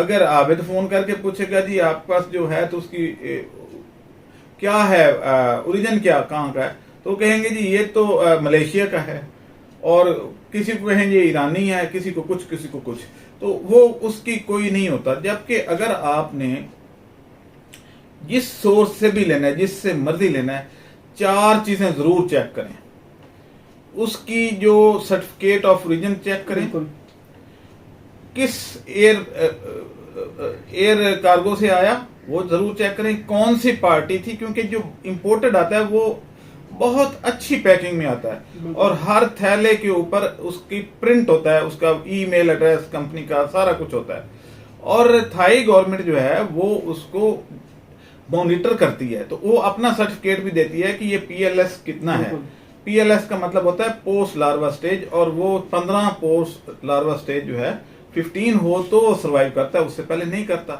اگر عابد فون کر کے پوچھے گا جی آپ کے پاس جو ہے تو اس کی کیا ہے اوریجن کیا کہاں کا ہے تو کہیں گے جی یہ تو ملیشیا کا ہے، اور کسی کو کہیں گے ایرانی ہے، کسی کو کچھ، تو وہ اس کی کوئی نہیں ہوتا. جبکہ اگر آپ نے جس سورس سے بھی لینا ہے، جس سے مرضی لینا ہے، 4 چیزیں ضرور چیک کریں. اس کی جو سرٹیفکیٹ آف اوریجن چیک کریں، کس ایئر کارگو سے آیا وہ ضرور چیک کریں، کون سی پارٹی تھی، کیونکہ جو امپورٹڈ آتا ہے وہ بہت اچھی پیکنگ میں آتا ہے، اور ہر تھیلے کے اوپر اس کی پرنٹ ہوتا ہے، اس کا ای میل ایڈریس، کمپنی کا سارا کچھ ہوتا ہے. اور تھائی گورنمنٹ جو ہے وہ اس کو مانیٹر کرتی ہے، تو وہ اپنا سرٹیفکیٹ بھی دیتی ہے کہ یہ پی ایل ایس کتنا ہے. پی ایل ایس کا مطلب ہوتا ہے پوسٹ لاروا سٹیج، اور وہ 15 پوسٹ لاروا سٹیج جو ہے 15 ہو تو وہ سروائیو کرتا ہے، اس سے پہلے نہیں کرتا.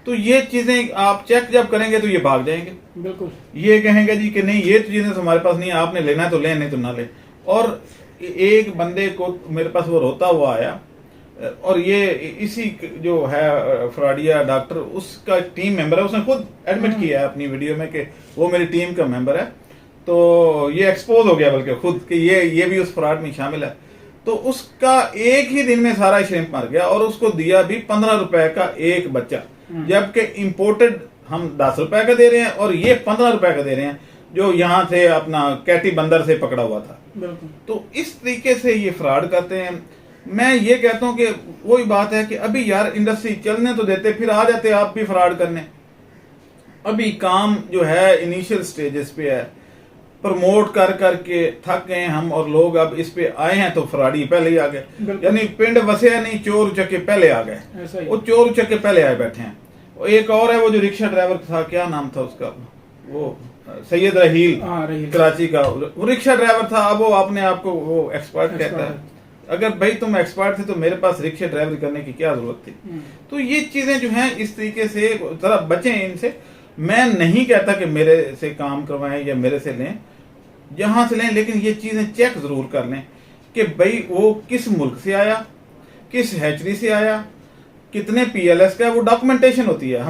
تو یہ چیزیں آپ چیک جب کریں گے تو یہ بھاگ جائیں گے. بالکل یہ کہیں گے جی کہ نہیں یہ چیزیں ہمارے پاس نہیں، آپ نے لینا ہے تو لیں، نہیں تو نہ لیں. اور ایک بندے کو میرے پاس وہ روتا ہوا آیا، اور یہ اسی جو ہے فراڈیا ڈاکٹر، اس کا ٹیم ممبر ہے، اس نے خود ایڈمٹ کیا ہے اپنی ویڈیو میں کہ وہ میری ٹیم کا ممبر ہے. تو یہ ایکسپوز ہو گیا بلکہ خود کہ یہ بھی اس فراڈ میں شامل ہے. تو اس کا ایک ہی دن میں سارا شرمپ مر گیا، اور اس کو دیا بھی 15 روپے کا ایک بچہ، جبکہ امپورٹڈ ہم 10 روپے کا دے رہے ہیں اور یہ 15 روپے کا دے رہے ہیں جو یہاں سے اپنا کیٹی بندر سے پکڑا ہوا تھا. تو اس طریقے سے یہ فراڈ کرتے ہیں. میں یہ کہتا ہوں کہ وہی بات ہے کہ ابھی یار انڈسٹری چلنے تو دیتے، پھر آ جاتے آپ بھی فراڈ کرنے. ابھی کام جو ہے انیشل سٹیجز پہ ہے، پروموٹ کر کے تھک گئے ہم، اور لوگ اب اس پہ آئے ہیں تو فراڈی پہلے ہی آ گئے. یعنی پنڈ وسیا نہیں، چور اچکے پہلے آ گئے، وہ چور اچکے پہلے آئے بیٹھے ہیں. ایک اور ہے وہ جو رکشہ ڈرائیور تھا، کیا نام تھا اس کا، وہ سید رحیل کراچی کا، وہ رکشہ ڈرائیور تھا. اب وہ اپنے آپ کو وہ ایکسپرٹ کہتا ہے. اگر بھائی تم ایکسپرٹ تھے تو میرے پاس رکشہ ڈرائیور کرنے کی کیا ضرورت تھی. تو یہ چیزیں جو ہیں اس طریقے سے ذرا بچیں ان سے. میں نہیں کہتا کہ میرے سے کام کروائیں یا میرے سے لیں، جہاں سے لیں، لیکن یہ چیزیں چیک ضرور کر لیں کہ بھائی وہ کس ملک سے آیا، کس ہیچری سے آیا، کتنے پی ایل ایس کا ہے. وہ ڈاکومنٹیشن ہوتی ہے.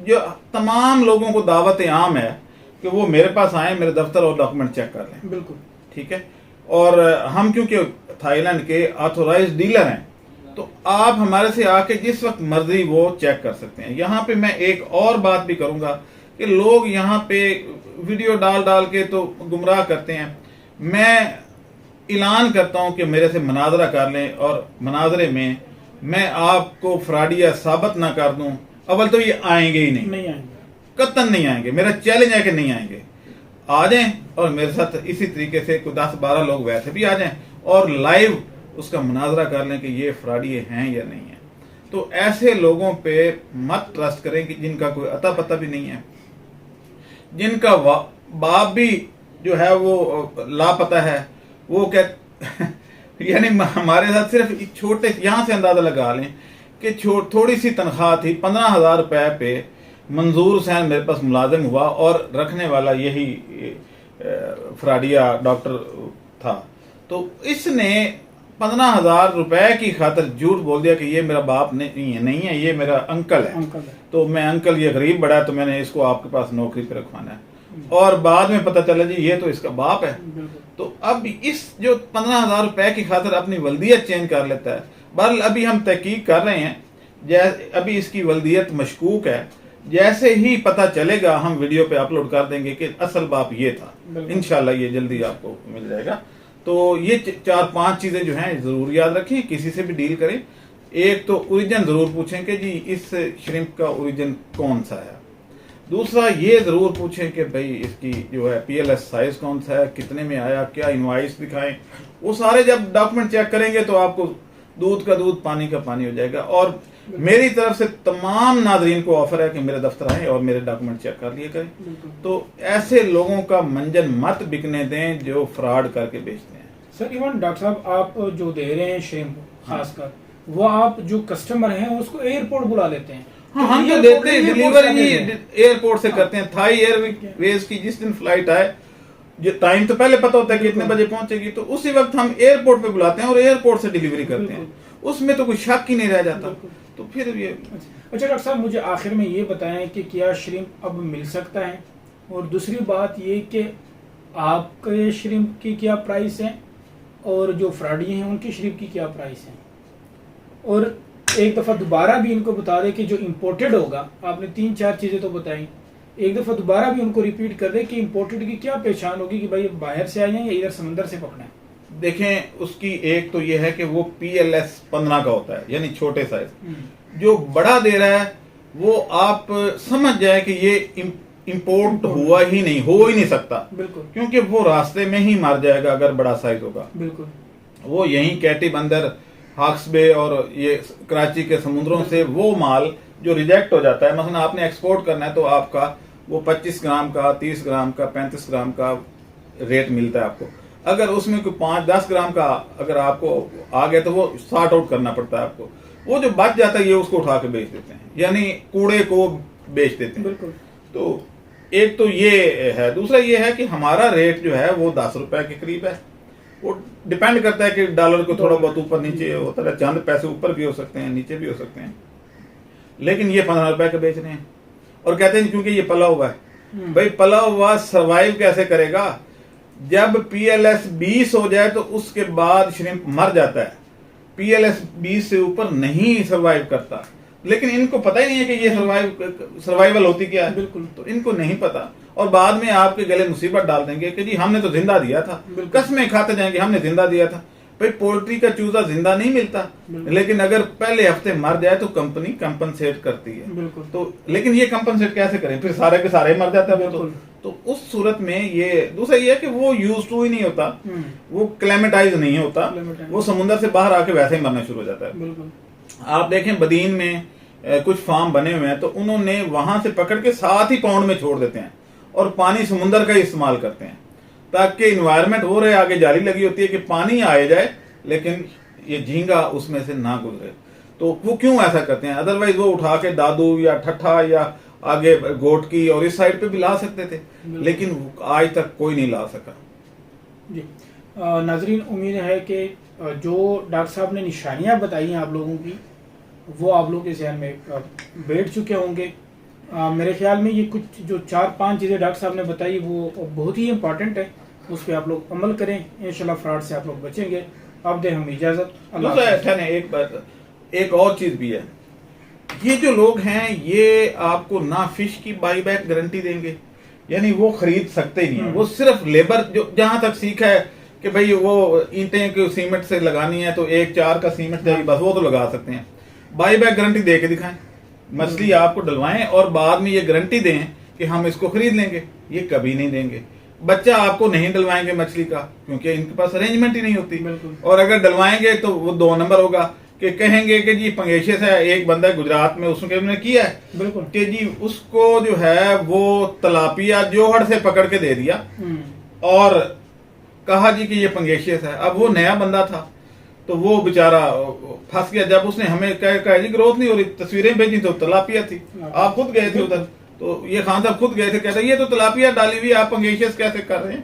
جو تمام لوگوں کو دعوت عام ہے کہ وہ میرے پاس آئیں، میرے دفتر، اور ڈاکومنٹ چیک کر لیں. بالکل ٹھیک ہے. اور ہم کیونکہ تھائی لینڈ کے آتھورائزڈ ڈیلر ہیں، تو آپ ہمارے سے آ کے جس وقت مرضی وہ چیک کر سکتے ہیں. یہاں پہ میں ایک اور بات بھی کروں گا کہ لوگ یہاں پہ ویڈیو ڈال کے تو گمراہ کرتے ہیں. میں اعلان کرتا ہوں کہ میرے سے مناظرہ کر لیں، اور مناظرے میں میں آپ کو فراڈیا ثابت نہ کر دوں، اول تو یہ آئیں گے ہی نہیں، قطعاً نہیں آئیں گے. میرا چیلنج ہے کہ نہیں آئیں گے. آ جائیں اور میرے ساتھ اسی طریقے سے کوئی 10-12 لوگ ویسے بھی آ جائیں اور لائیو اس کا مناظرہ کر لیں کہ یہ فراڈی ہیں یا نہیں ہیں. تو ایسے لوگوں پہ مت ٹرسٹ کریں کہ جن کا کوئی عطا پتہ بھی نہیں ہے، جن کا باپ بھی جو ہے وہ لاپتہ ہے. وہ یعنی ہمارے ساتھ صرف چھوٹے یہاں سے اندازہ لگا لیں کہ تھوڑی سی تنخواہ تھی، 15,000 روپے پہ منظور حسین میرے پاس ملازم ہوا، اور رکھنے والا یہی فراڈیا ڈاکٹر تھا. تو اس نے 15,000 روپے کی خاطر جھوٹ بول دیا کہ یہ میرا باپ نہیں ہے، یہ میرا انکل ہے. تو میں انکل یہ غریب بڑا ہے تو میں نے اس کو آپ کے پاس نوکری پہ رکھوانا ہے. اور بعد میں پتہ چلا جی یہ تو اس کا باپ ہے. تو اب اس جو 15,000 روپے کی خاطر اپنی ولدیت چینج کر لیتا ہے. بہرحال ابھی ہم تحقیق کر رہے ہیں، ابھی اس کی ولدیت مشکوک ہے. جیسے ہی پتہ چلے گا ہم ویڈیو پہ اپلوڈ کر دیں گے کہ اصل باپ یہ تھا. انشاءاللہ یہ جلدی آپ کو مل جائے گا. تو یہ 4-5 چیزیں جو ہیں ضرور یاد رکھیں کسی سے بھی ڈیل کریں. ایک تو اوریجن ضرور پوچھیں کہ جی اس شرمپ کا اوریجن کون سا ہے. دوسرا یہ ضرور پوچھیں کہ بھئی اس کی جو ہے پی ایل ایس سائز کون سا ہے، کتنے میں آیا، کیا انوائس دکھائیں. وہ سارے جب ڈاکومنٹ چیک کریں گے تو آپ کو دودھ کا دودھ پانی کا پانی ہو جائے گا. اور میری طرف سے تمام ناظرین کو آفر ہے کہ میرے دفتر آئیں اور میرے ڈاکومنٹ چیک کر لیے کریں. تو ایسے لوگوں کا منجن مت بکنے دیں جو فراڈ کر کے بیچتے ہیں. سر ایون ڈاکٹر صاحب آپ جو دے رہے ہیں شیمپو خاص کر، وہ آپ جو کسٹمر ہیں اس کو ایئرپورٹ بلا لیتے ہیں. ہاں ہم تو دیتے ہیں، ڈیلیوری ایئرپورٹ سے کرتے ہیں. تھائی ایئر ویز کی جس دن فلائٹ آئے، جو ٹائم تو پہلے پتہ ہوتا ہے کہ اتنے بجے پہنچے گی، تو اسی وقت ہم ایئرپورٹ پہ بلاتے ہیں اور ایئرپورٹ سے ڈیلیوری کرتے ہیں. اس میں تو کوئی شک ہی نہیں رہ جاتا. تو پھر یہ اچھا ڈاکٹر صاحب مجھے آخر میں یہ بتائیں کہ کیا شرمپ اب مل سکتا ہے، اور دوسری بات یہ کہ آپ کے شرمپ کی کیا پرائس ہے اور جو فراڈی ہیں ان کی شرمپ کی کیا پرائس ہے، اور ایک دفعہ دوبارہ بھی ان کو بتا دیں کہ جو امپورٹڈ ہوگا، آپ نے 3-4 چیزیں تو بتائیں، ایک دفعہ دوبارہ بھی ان کو ریپیٹ کر دیں کہ امپورٹڈ کی کیا پہچان ہوگی کہ بھائی باہر سے آئے ہیں یا ادھر سمندر سے پکڑے ہیں۔ دیکھیں اس کی ایک تو یہ ہے کہ وہ PLS 15 کا ہوتا ہے، یعنی چھوٹے سائز۔ جو بڑا دے رہا ہے وہ آپ سمجھ جائے کہ یہ امپورٹ ہوا ہی نہیں، ہو ہی نہیں سکتا، بالکل، کیونکہ وہ راستے میں ہی مر جائے گا اگر بڑا سائز ہوگا۔ بالکل، وہ یہیں کیٹی بندر، ہاکس بے اور یہ کراچی کے سمندروں سے وہ مال جو ریجیکٹ ہو جاتا ہے، مثلا آپ نے ایکسپورٹ کرنا ہے تو آپ کا وہ 25 گرام کا، 30 گرام کا، 35 گرام کا ریٹ ملتا ہے آپ کو۔ اگر اس میں کوئی 5-10 گرام کا اگر آپ کو آ گیا تو وہ سارٹ آؤٹ کرنا پڑتا ہے آپ کو۔ وہ جو بچ جاتا ہے یہ اس کو اٹھا کے بیچ دیتے ہیں، یعنی کوڑے کو بیچ دیتے ہیں۔ بالکل۔ تو ایک تو یہ ہے، دوسرا یہ ہے کہ ہمارا ریٹ جو ہے وہ 10 روپے کے قریب ہے۔ وہ ڈیپینڈ کرتا ہے کہ ڈالر کو تھوڑا بہت اوپر نیچے ہوتا ہے، چند پیسے اوپر بھی ہو سکتے ہیں، نیچے بھی ہو سکتے ہیں، لیکن یہ 15 روپے کا بیچ رہے ہیں اور کہتے ہیں کیونکہ یہ پلا ہوا ہے۔ بھائی پلا ہوا سروائیو کیسے کرے گا؟ جب PLS 20 ہو جائے تو اس کے بعد شرمپ مر جاتا ہے۔ PLS 20 سے اوپر نہیں سروائیو کرتا، لیکن ان کو پتہ ہی نہیں ہے کہ یہ سروائیول ہوتی کیا ہے، بالکل، تو ان کو نہیں پتا، اور بعد میں آپ کے گلے مصیبت ڈال دیں گے کہ جی ہم نے تو زندہ دیا تھا، قسمیں کھاتے جائیں گے ہم نے زندہ دیا تھا۔ بھائی پولٹری کا چوزا زندہ نہیں ملتا، لیکن اگر پہلے ہفتے مر جائے تو کمپنی کمپنسیٹ کرتی ہے۔ بالکل، تو لیکن یہ کمپنسیٹ کیسے کریں؟ پھر سارے کے سارے مر جاتا ہے وہ تو اس صورت میں یہ دوسرا یہ ہے کہ وہ یوز ٹو ہی نہیں ہوتا، وہ کلیمیٹائز نہیں ہوتا، وہ سمندر سے باہر آ کے ویسے ہی مرنا شروع ہو جاتا ہے۔ بالکل۔ آپ دیکھیں بدین میں کچھ فارم بنے ہوئے ہیں تو انہوں نے وہاں سے پکڑ کے 7 ہی پاؤنڈ میں چھوڑ دیتے ہیں اور پانی سمندر کا ہی استعمال کرتے ہیں تاکہ انوائرمنٹ وہ رہے، آگے جالی لگی ہوتی ہے کہ پانی آئے جائے لیکن یہ جھینگا اس میں سے نہ گزرے۔ تو وہ کیوں ایسا کرتے ہیں؟ ادروائز وہ اٹھا کے دادو یا ٹھٹھا یا آگے گوٹ کی اور اس سائڈ پہ بھی لا سکتے تھے، لیکن آج تک کوئی نہیں لا سکا۔ جی ناظرین، امید ہے کہ جو ڈاکٹر صاحب نے نشانیاں بتائی ہیں آپ لوگوں کی وہ آپ لوگوں کے ذہن میں بیٹھ چکے ہوں گے۔ میرے خیال میں یہ کچھ جو 4-5 چیزیں ڈاکٹر صاحب نے بتائی وہ بہت ہی امپورٹنٹ ہے، اس پہ آپ لوگ عمل کریں، انشاءاللہ فراڈ سے آپ لوگ بچیں گے۔ اب دیں ہم اجازت، اللہ حافظ۔ ایک اور چیز بھی ہے، یہ جو لوگ ہیں یہ آپ کو نہ فش کی بائی بیک گارنٹی دیں گے، یعنی وہ خرید سکتے ہی نہیں ہیں، وہ صرف لیبر جو جہاں تک سیکھا ہے کہ بھئی وہ اینٹیں کو سیمنٹ سے لگانی ہے تو 1-4 کا سیمنٹ چاہیے بس، وہ تو لگا سکتے ہیں۔ بائی بیک گارنٹی دے کے دکھائیں، مچھلی آپ کو ڈلوائیں اور بعد میں یہ گارنٹی دیں کہ ہم اس کو خرید لیں گے، یہ کبھی نہیں دیں گے۔ بچہ آپ کو نہیں ڈلوائیں گے مچھلی کا کیونکہ ان کے پاس ارینجمنٹ ہی نہیں ہوتی، اور اگر ڈلوائیں گے تو وہ 2 نمبر ہوگا کہ کہیں گے کہ جی پنگیشے سے ایک بندہ گجرات میں اس نے کیا ہے کہ جی اس کو جو ہے وہ تلاپیا جوہڑ سے پکڑ کے دے دیا اور کہا جی کہ یہ پنگیشے سے ہے۔ اب وہ نیا بندہ تھا تو وہ بیچارہ پھنس گیا، جب اس نے ہمیں کہا جی گروتھ نہیں ہو رہی، تصویریں بھیجی تو تلاپیا تھی، آپ خود گئے تھے ادھر، تو یہ خان صاحب خود گئے تھے، کہتے ہیں یہ تو تلاپیا ڈالی ہوئی آپ پنگیشس کیسے کر رہے ہیں؟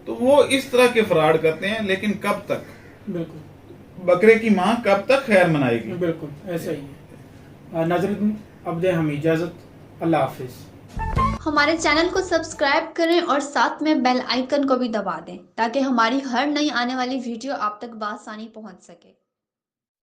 تو وہ اس طرح کے فراڈ کرتے ہیں، لیکن کب تک؟ بالکل، بکرے کی ماں کب تک خیر منائے گی؟ بالکل ایسا ہی ہے۔ ناظرین اب دیں ہم اجازت، اللہ حافظ۔ ہمارے چینل کو سبسکرائب کریں اور ساتھ میں بیل آئیکن کو بھی دبا دیں تاکہ ہماری ہر نئی آنے والی ویڈیو آپ تک بآسانی پہنچ سکے۔